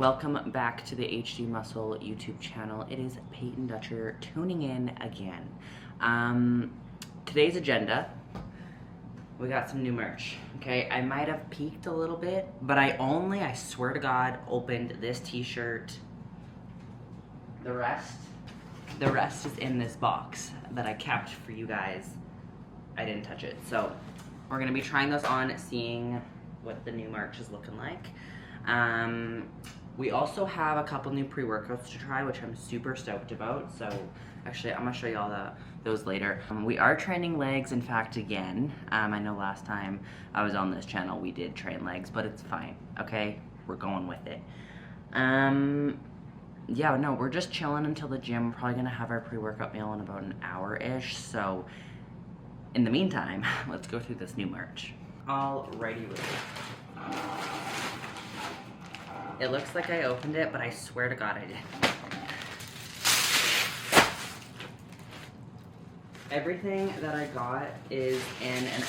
Welcome back to the HD Muscle YouTube channel. It is Peyton Dutcher tuning in again. Today's agenda, we got some new merch, okay? I might have peeked a little bit, but I swear to God, opened this t-shirt. The rest is in this box that I kept for you guys. I didn't touch it. So we're gonna be trying those on, seeing what the new merch is looking like. We also have a couple new pre-workouts to try, which I'm super stoked about. So actually, I'm gonna show you all those later. We are training legs, in fact, again. I know last time I was on this channel, we did train legs, but it's fine, okay? We're going with it. Yeah, no, we're just chilling until the gym. We're probably gonna have our pre-workout meal in about an hour-ish. So in the meantime, let's go through this new merch. Alrighty, it looks like I opened it, but I swear to God I didn't. Everything that I got is in an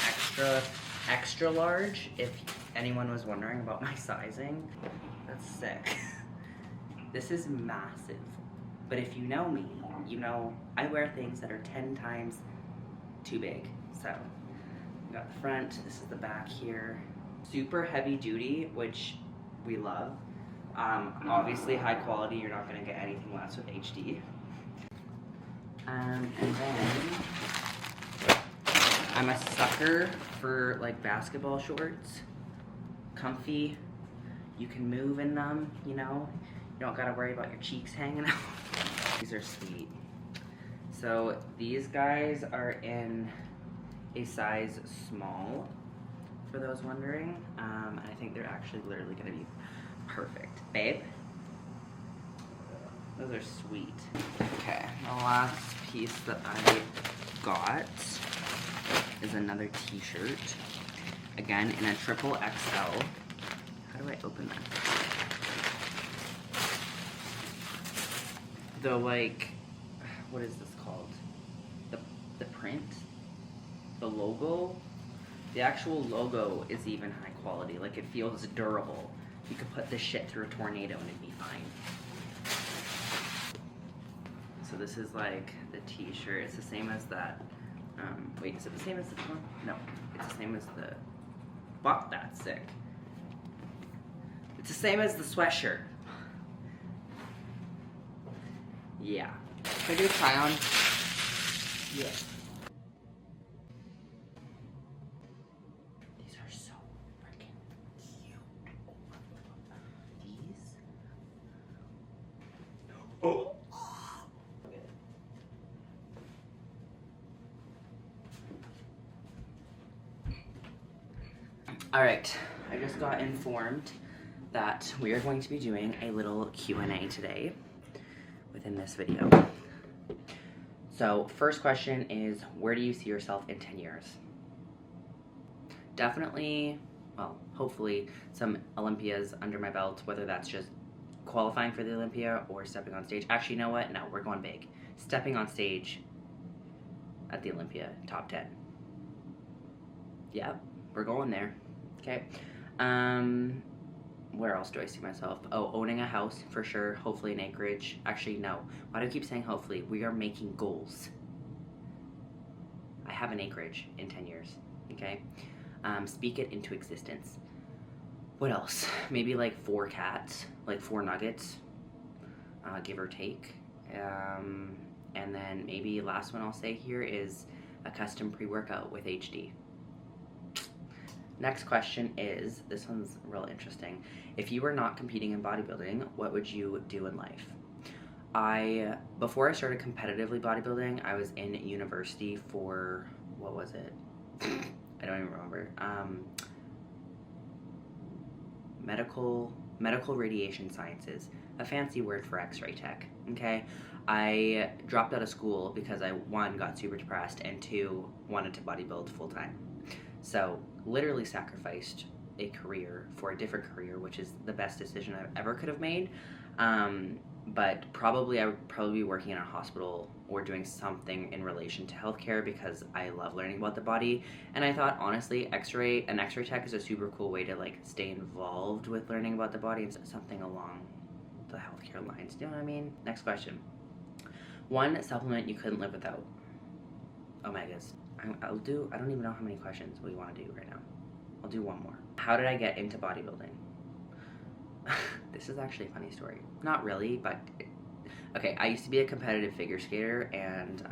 extra large, if anyone was wondering about my sizing. That's sick. This is massive. But if you know me, you know I wear things that are 10 times too big. So, we got the front, this is the back here. Super heavy duty, which we love. Obviously high quality, you're not gonna get anything less with HD. And then, I'm a sucker for like basketball shorts. Comfy, you can move in them, you know? You don't gotta worry about your cheeks hanging out. These are sweet. So these guys are in a size small, for those wondering. I think they're actually literally gonna be perfect. Babe? Those are sweet. Okay, the last piece that I got is another t-shirt. Again, in a triple XL. How do I open that? The like, what is this called? The print? The logo? The actual logo is even high quality. Like, it feels durable. You could put this shit through a tornado and it'd be fine. So this is like the t-shirt. It's the same as that. Wait, is it the same as this one? No, it's the same as the, fuck, that's sick. It's the same as the sweatshirt. Yeah. Can I do a try on? Yeah. These are so freaking cute. These. Oh. All right, I just got informed that we are going to be doing a little Q&A today within this video. So first question is, where do you see yourself in 10 years? Definitely, well, hopefully some Olympias under my belt, whether that's just qualifying for the Olympia or stepping on stage. Actually, you know what? No, we're going big. Stepping on stage at the Olympia, top 10. Yep, we're going there. Okay. Where else do I see myself? Oh, owning a house for sure. Hopefully an acreage. Actually, no. Why do I keep saying hopefully? We are making goals. I have an acreage in 10 years. Okay. Speak it into existence. What else? Maybe like 4 cats, like 4 nuggets, give or take. And then maybe last one I'll say here is a custom pre-workout with HD. Next question is, this one's real interesting. If you were not competing in bodybuilding, what would you do in life? Before I started competitively bodybuilding, I was in university for, what was it? I don't even remember. Medical radiation sciences, a fancy word for x-ray tech, okay? I dropped out of school because I, 1, got super depressed, and 2, wanted to bodybuild full-time. So, literally sacrificed a career for a different career, which is the best decision I ever could have made. But I would probably be working in a hospital or doing something in relation to healthcare because I love learning about the body. And I thought, honestly, an x-ray tech is a super cool way to like stay involved with learning about the body and something along the healthcare lines. You know what I mean? Next question. One supplement you couldn't live without. Omegas. I don't even know how many questions we want to do right now. I'll do one more. How did I get into bodybuilding? This is actually a funny story. Not really, but okay, I used to be a competitive figure skater, and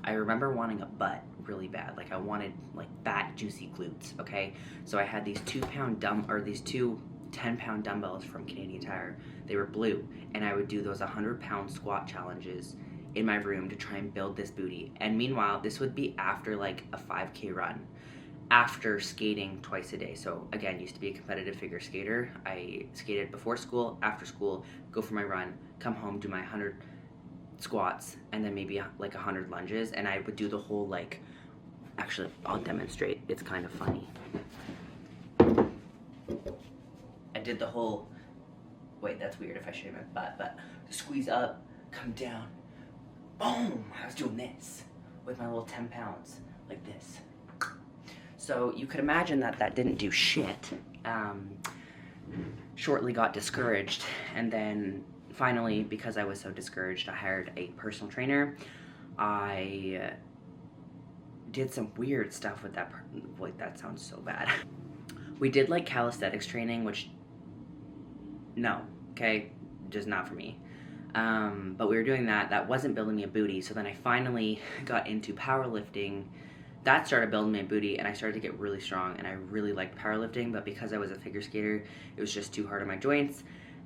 I remember wanting a butt really bad. Like I wanted like fat, juicy glutes. Okay, so I had these 2 10-pound dumbbells from Canadian Tire. They were blue, and I would do those 100-pound squat challenges in my room to try and build this booty. And meanwhile, this would be after like a 5K run, after skating twice a day. So again, used to be a competitive figure skater. I skated before school, after school, go for my run, come home, do my 100 squats, and then maybe like 100 lunges. And I would do the whole like, actually, I'll demonstrate. It's kind of funny. I did the whole, wait, that's weird if I show you my butt, but squeeze up, come down, boom. I was doing this with my little 10 pounds, like this. So you could imagine that that didn't do shit. Shortly got discouraged, and then finally, because I was so discouraged, I hired a personal trainer. I did some weird stuff with that. Wait, that sounds so bad. We did like calisthenics training, which, no, okay, just not for me. But we were doing that. That wasn't building me a booty. So then I finally got into powerlifting. That started building me a booty, and I started to get really strong, and I really liked powerlifting, but because I was a figure skater, it was just too hard on my joints.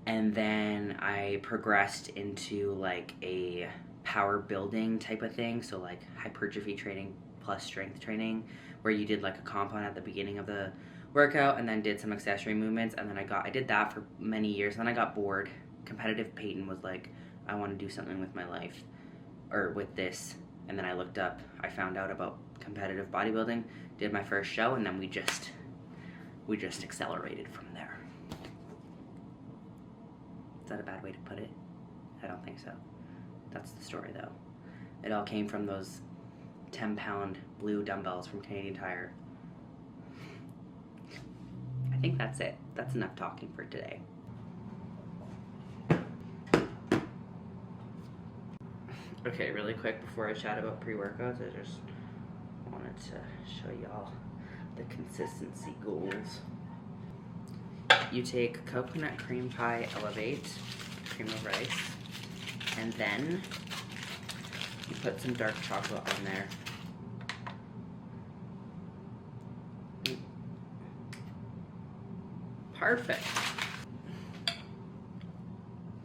And then I progressed into like a power building type of thing, so like hypertrophy training plus strength training, where you did like a compound at the beginning of the workout and then did some accessory movements. And then I did that for many years. Then I got bored. Competitive Peyton was like, I want to do something with my life, or with this. And then I looked up, I found out about competitive bodybuilding, did my first show, and then we just accelerated from there. Is that a bad way to put it? I don't think so. That's the story though. It all came from those 10-pound blue dumbbells from Canadian Tire. I think that's it. That's enough talking for today. Okay, really quick before I chat about pre-workouts, I just wanted to show y'all the consistency goals. You take coconut cream pie elevate, cream of rice, and then you put some dark chocolate on there. Perfect.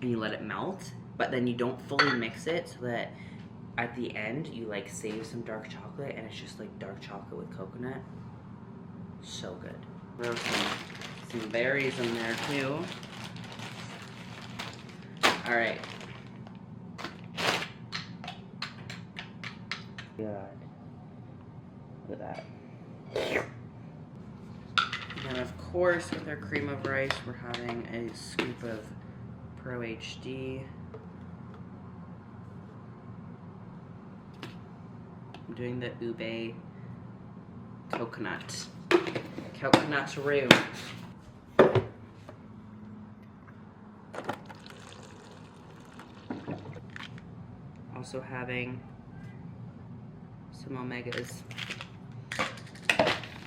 And you let it melt, but then you don't fully mix it, so that at the end you like save some dark chocolate, and it's just like dark chocolate with coconut. So good. Throw some berries in there too. All right. Good. Look at that. And of course, with our cream of rice, we're having a scoop of PreHD. I'm doing the ube coconut roux. Also having some omegas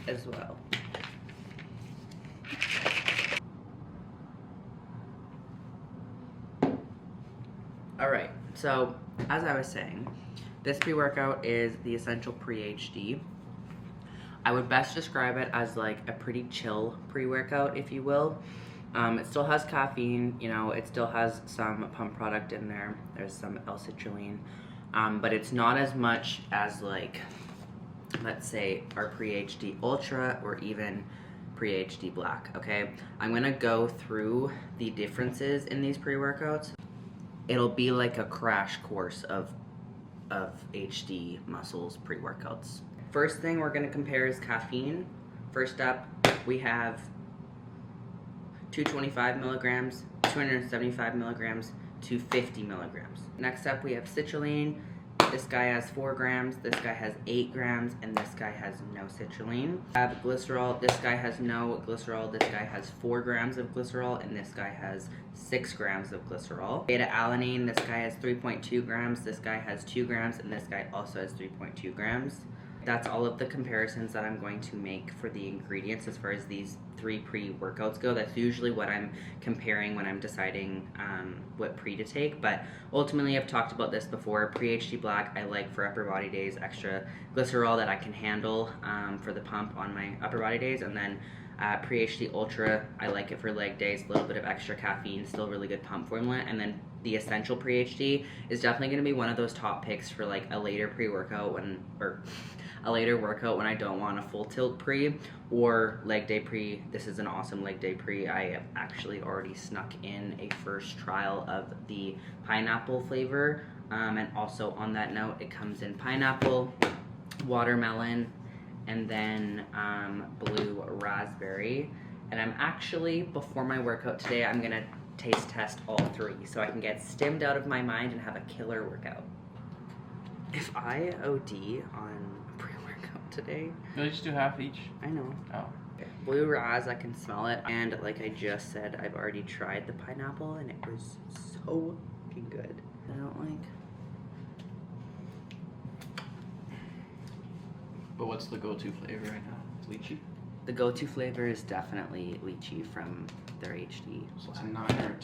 as well. All right, so as I was saying, this pre-workout is the Essential PreHD. I would best describe it as like a pretty chill pre-workout, if you will. It still has caffeine, you know, it still has some pump product in there. There's some L-citrulline, but it's not as much as like, let's say, our PreHD Ultra or even PreHD Black, okay? I'm gonna go through the differences in these pre-workouts. It'll be like a crash course of HD Muscles pre-workouts. First thing we're gonna compare is caffeine. First up, we have 225 milligrams, 275 milligrams, 250 milligrams. Next up, we have citrulline, This guy has 4 grams, this guy has 8 grams, and this guy has no citrulline. I have glycerol, this guy has no glycerol, this guy has 4 grams of glycerol, and this guy has 6 grams of glycerol. Beta-alanine, this guy has 3.2 grams, this guy has 2 grams, and this guy also has 3.2 grams. That's all of the comparisons that I'm going to make for the ingredients as far as these 3 pre-workouts go. That's usually what I'm comparing when I'm deciding what pre to take, but ultimately I've talked about this before. PreHD Black I like for upper body days, extra glycerol that I can handle for the pump on my upper body days, and then PreHD Ultra, I like it for leg days, a little bit of extra caffeine, still really good pump formula, and then the Essential PreHD is definitely going to be one of those top picks for like a later pre-workout when I don't want a full tilt pre or leg day pre. This is an awesome leg day pre. I have actually already snuck in a first trial of the pineapple flavor, and also on that note, it comes in pineapple, watermelon, and then blue raspberry. And I'm actually, before my workout today, I'm gonna taste test all 3 so I can get stimmed out of my mind and have a killer workout. If I OD on pre-workout today... You'll just do half each? I know. Oh. Okay. Blue ras, I can smell it, and like I just said, I've already tried the pineapple and it was so fucking good. I don't like... But what's the go-to flavor right now? Lychee? The go-to flavor is definitely lychee from their HD. So it's a 9 or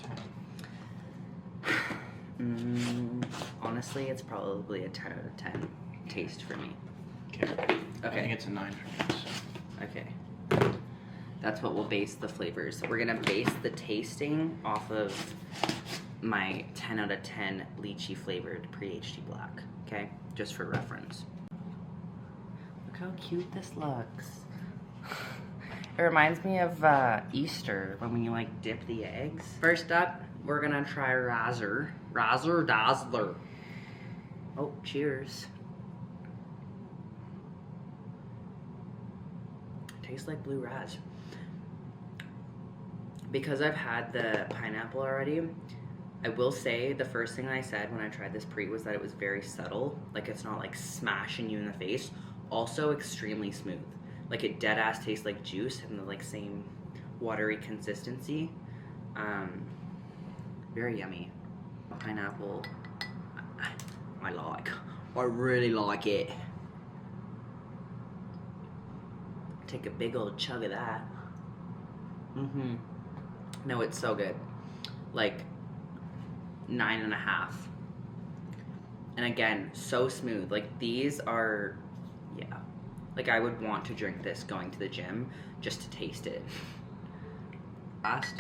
a 10? Honestly, it's probably a 10 out of 10 taste for me. Okay. Okay. I think it's a 9 for me, so. Okay. That's what we'll base the flavors. We're gonna base the tasting off of my 10 out of 10 lychee flavored PreHD Black. Okay? Just for reference. Look how cute this looks. It reminds me of Easter when we like dip the eggs. First up, we're gonna try Razzle Dazzler. Oh, cheers. Tastes like blue raz. Because I've had the pineapple already, I will say the first thing I said when I tried this pre was that it was very subtle. Like it's not like smashing you in the face. Also extremely smooth. Like it dead ass tastes like juice and the like same watery consistency. Very yummy. Pineapple, I like. I really like it. Take a big old chug of that. No, it's so good. Like 9.5. And again, so smooth. Like these are, yeah. Like I would want to drink this going to the gym just to taste it. Last,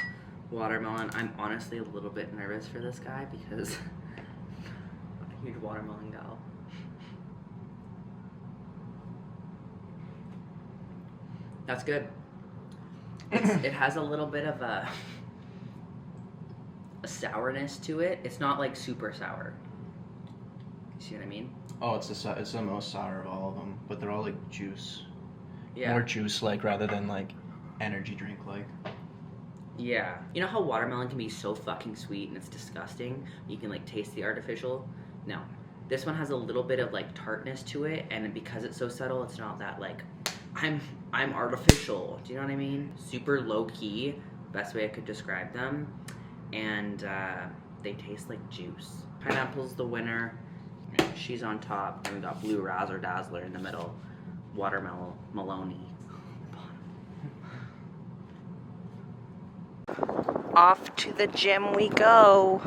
watermelon. I'm honestly a little bit nervous for this guy because I'm a huge watermelon gal. That's good. It has a little bit of a sourness to it. It's not like super sour. You see what I mean? Oh, it's the most sour of all of them, but they're all like juice. Yeah. More juice-like rather than like energy drink-like. Yeah. You know how watermelon can be so fucking sweet and it's disgusting? You can like taste the artificial? No. This one has a little bit of like tartness to it, and because it's so subtle, it's not that like I'm artificial. Do you know what I mean? Super low key, best way I could describe them. And they taste like juice. Pineapple's the winner. She's on top, and we got blue Razzle Dazzler in the middle. Watermelon Maloney. Off to the gym we go.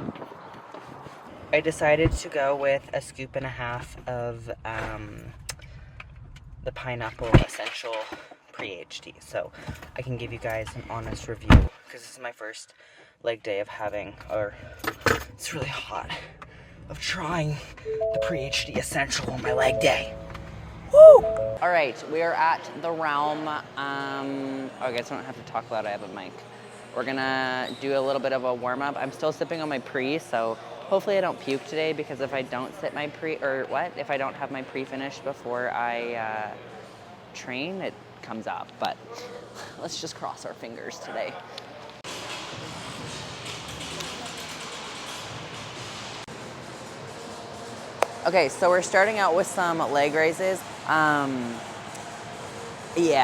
I decided to go with a scoop and a half of the Pineapple Essential PreHD, so I can give you guys an honest review, because this is my first leg day of having, or it's really hot, of trying the PreHD Essential on my leg day. Woo! Alright, we are at the Realm. I guess I don't have to talk loud, I have a mic. We're gonna do a little bit of a warm-up. I'm still sipping on my pre, so hopefully I don't puke today, because if I don't sip my pre, if I don't have my pre finished before I train, it comes up. But let's just cross our fingers today. Okay, so we're starting out with some leg raises. Yeah,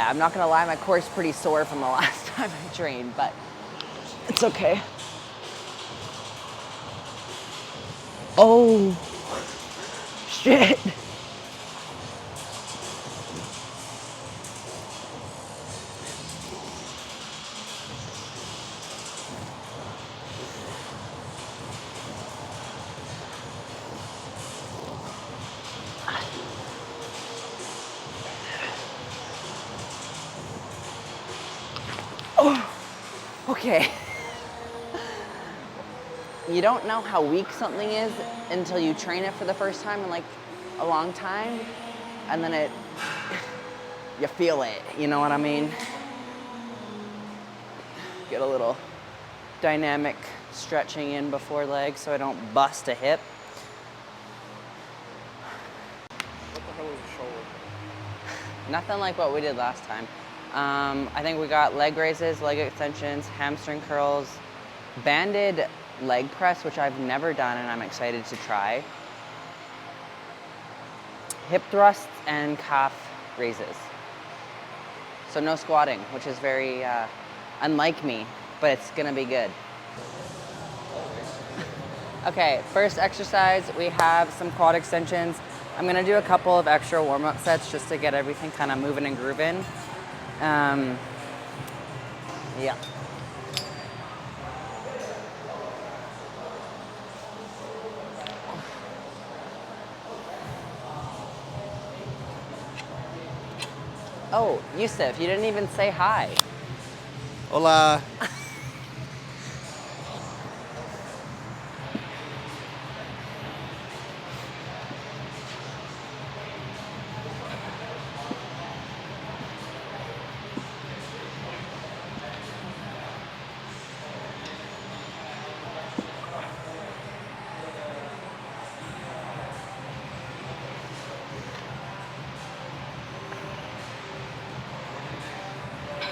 I'm not gonna lie, my core's pretty sore from the last time I trained, but it's okay. Oh, shit. Oh, okay. You don't know how weak something is until you train it for the first time in like a long time, and then you feel it, you know what I mean? Get a little dynamic stretching in before legs so I don't bust a hip. What the hell is a shoulder? Nothing like what we did last time. I think we got leg raises, leg extensions, hamstring curls, banded leg press, which I've never done and I'm excited to try. Hip thrusts and calf raises. So no squatting, which is very unlike me, but it's gonna be good. Okay, first exercise, we have some quad extensions. I'm gonna do a couple of extra warm-up sets just to get everything kind of moving and grooving. Yeah. Oh, Yusuf, you didn't even say hi. Hola.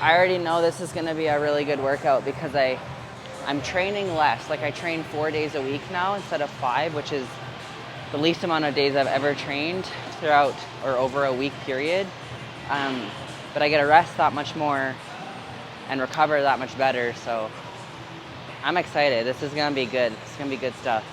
I already know this is gonna be a really good workout because I'm training less. Like I train 4 days a week now instead of 5, which is the least amount of days I've ever trained throughout or over a week period. But I get to rest that much more and recover that much better. So I'm excited. This is gonna be good. It's gonna be good stuff.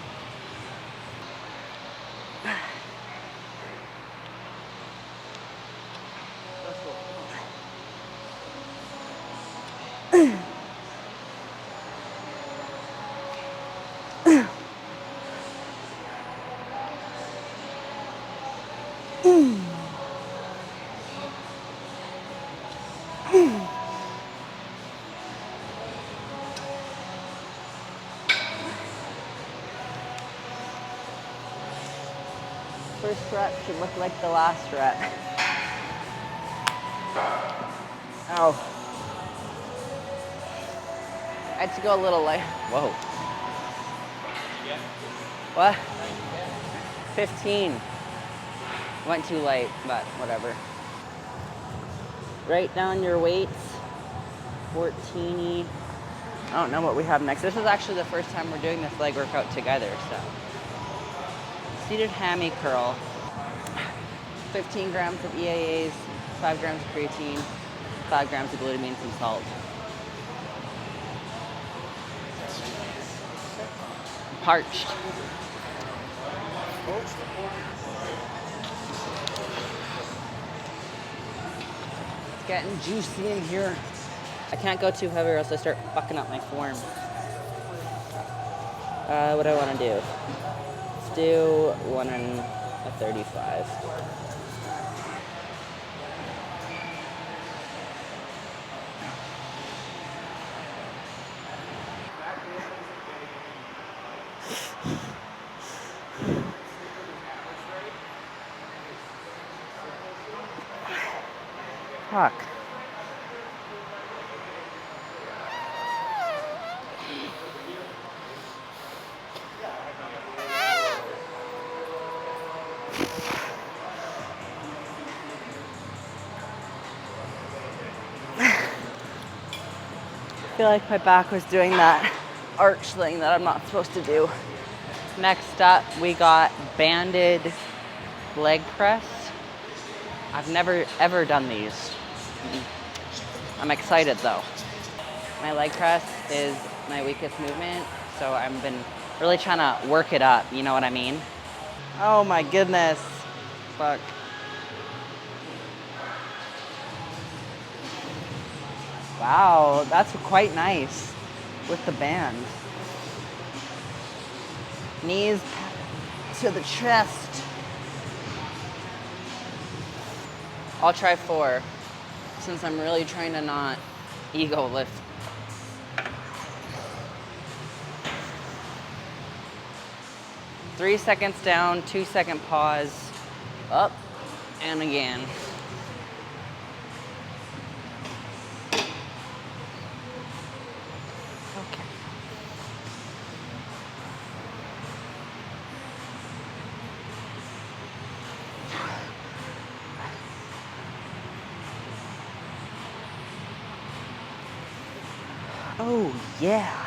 First rep should look like the last rep. Oh. I had to go a little light. Whoa. What? 15. Went too light, but whatever. Write down your weights. 14. I don't know what we have next. This is actually the first time we're doing this leg workout together, so. Seated hammy curl. 15 grams of EAAs, 5 grams of creatine, 5 grams of glutamine, some salt. Parched. It's getting juicy in here. I can't go too heavy or else I start fucking up my form. What do I want to do? Let's do 1 and a 35. Fuck. I feel like my back was doing that arch thing that I'm not supposed to do. Next up, we got banded leg press. I've never ever done these. I'm excited though. My leg press is my weakest movement, so I've been really trying to work it up, you know what I mean? Oh my goodness. Fuck. Wow, that's quite nice with the band. Knees to the chest. I'll try 4, since I'm really trying to not ego lift. Three seconds down, 2-second pause, up, and again. Okay. Oh, yeah.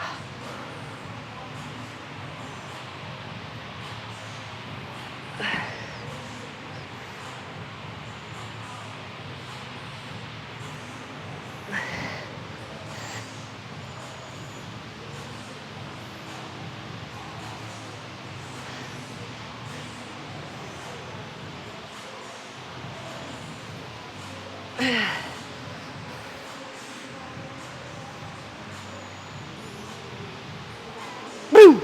Woo!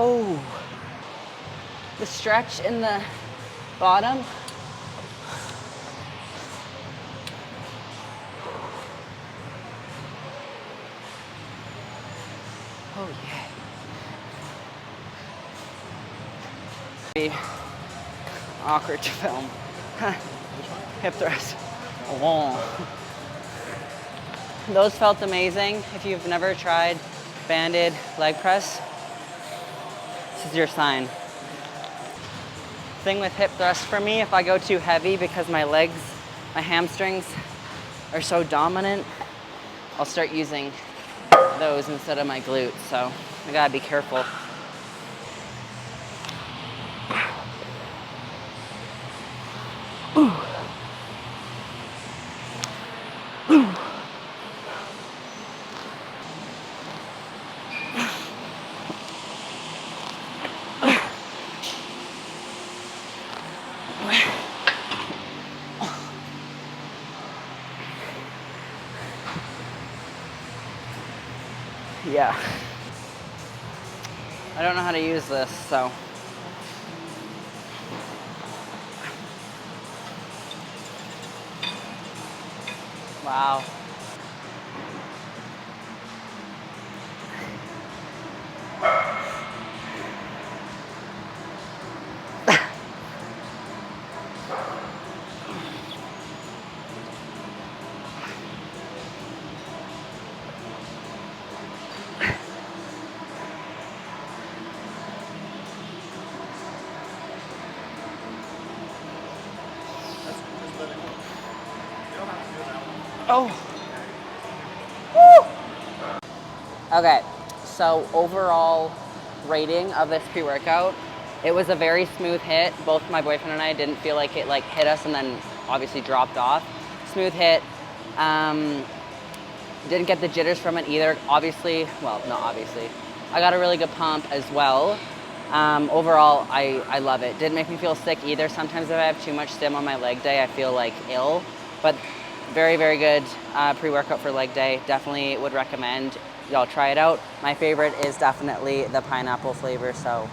Oh, the stretch in the bottom. Oh yeah. Be awkward to film. Hip thrust. Oh. Those felt amazing. If you've never tried banded leg press, this is your sign. Thing with hip thrust for me, if I go too heavy because my legs, my hamstrings are so dominant, I'll start using those instead of my glutes. So I gotta be careful. Ooh. Ooh. Yeah. I don't know how to use this, so. Wow. Oh. Woo. Okay, so overall rating of this pre-workout, it was a very smooth hit. Both my boyfriend and I didn't feel like it like hit us and then obviously dropped off. Smooth hit. Didn't get the jitters from it either. Obviously, well, not obviously. I got a really good pump as well. Overall, I love it. Didn't make me feel sick either. Sometimes if I have too much stim on my leg day, I feel like ill. But very, very good pre-workout for leg day. Definitely would recommend y'all try it out. My favorite is definitely the pineapple flavor, so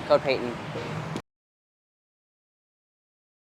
code Peyton.